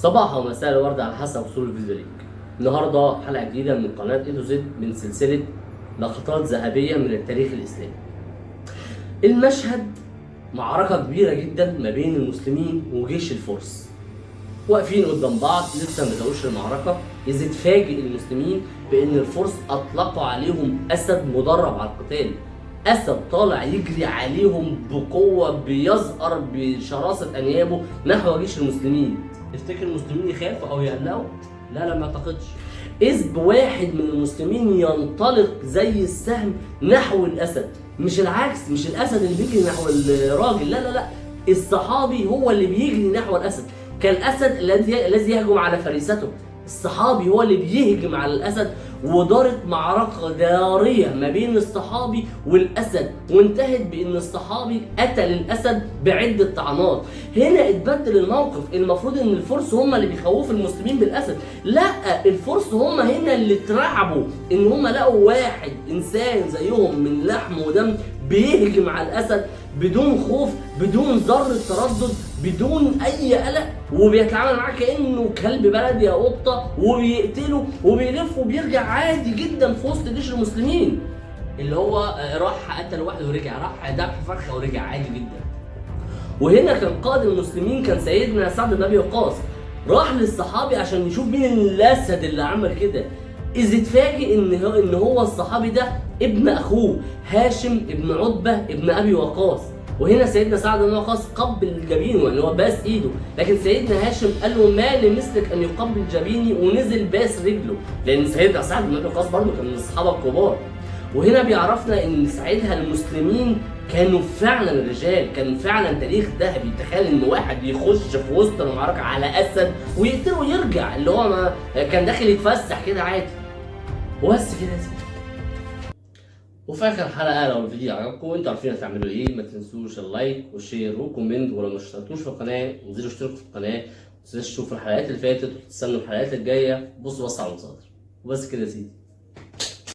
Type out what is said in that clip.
صباح ومساء الورد على حسب وصول الفيديو ليك. النهارده حلقه جديده من قناه اي تو زد من سلسله لقطات ذهبيه من التاريخ الاسلامي. المشهد معركه كبيره جدا ما بين المسلمين وجيش الفرس. واقفين قدام بعض لسه ما بدأوش المعركه، اذ اتفاجئ المسلمين بان الفرس اطلقوا عليهم اسد مدرب على القتال. اسد طالع يجري عليهم بقوه بيزقر بشراسه انيابه نحو جيش المسلمين. تفتكر المسلمين يخافوا او يقلقوا؟ لا ما اعتقدش. اذ بواحد من المسلمين ينطلق زي السهم نحو الاسد، مش العكس، مش الاسد اللي بيجري نحو الراجل، لا، الصحابي هو اللي بيجري نحو الاسد، كالاسد الذي يهجم على فريسته. الصحابي هو اللي بيهجم على الاسد، ودارت معركه ناريه ما بين الصحابي والاسد، وانتهت بان الصحابي قتل الاسد بعده طعنات. هنا اتبدل الموقف، المفروض ان الفرس هم اللي بيخوفوا المسلمين بالاسد، لا، الفرس هم هنا اللي اترعبوا ان هم لقوا واحد انسان زيهم من لحم ودم بيهجم على الاسد بدون خوف، بدون ذره تردد، بدون اي قلق، وبيتعامل معاه كانه كلب بلدي او قطه، وبيقتله وبيلف وبيرجع عادي جدا في وسط جيش المسلمين. اللي هو راح قتل واحد ورجع، راح ذبح فرخه ورجع عادي جدا. وهنا كان قائد المسلمين كان سيدنا سعد بن ابي وقاص، راح للصحابي عشان يشوف مين الاسد اللي عمل كده، اذ اتفاجئ ان هو الصحابي ده ابن اخوه هاشم ابن عتبه ابن ابي وقاص. وهنا سيدنا سعد بن وقاص قبل جبينه، يعني هو باس ايده، لكن سيدنا هاشم قال له ما لمثلك ان يقبل جبيني، ونزل باس رجله، لان سيدنا سعد بن ابي وقاص برضه كان من الصحابه الكبار. وهنا بيعرفنا ان ساعتها المسلمين كانوا فعلا رجال، كان فعلا تاريخ ذهبي. تخيل ان واحد يخش في وسط المعركه على اسد ويقتله ويرجع، اللي هو ما كان داخل يتفسح كده عادي. وبس كده يا سيدي. وفي اخر حلقه لو الفيديو عجبكم انتوا عارفين هتعملوا ايه، ما تنسوش اللايك والشير والكومنت، ولو ما اشتركتوش في القناه انزلوا اشتركوا في القناه، ما تنسوش تشوفوا الحلقات اللي فاتت وتستنوا الحلقات الجايه. بصوا على المصادر. وبس كده يا سيدي.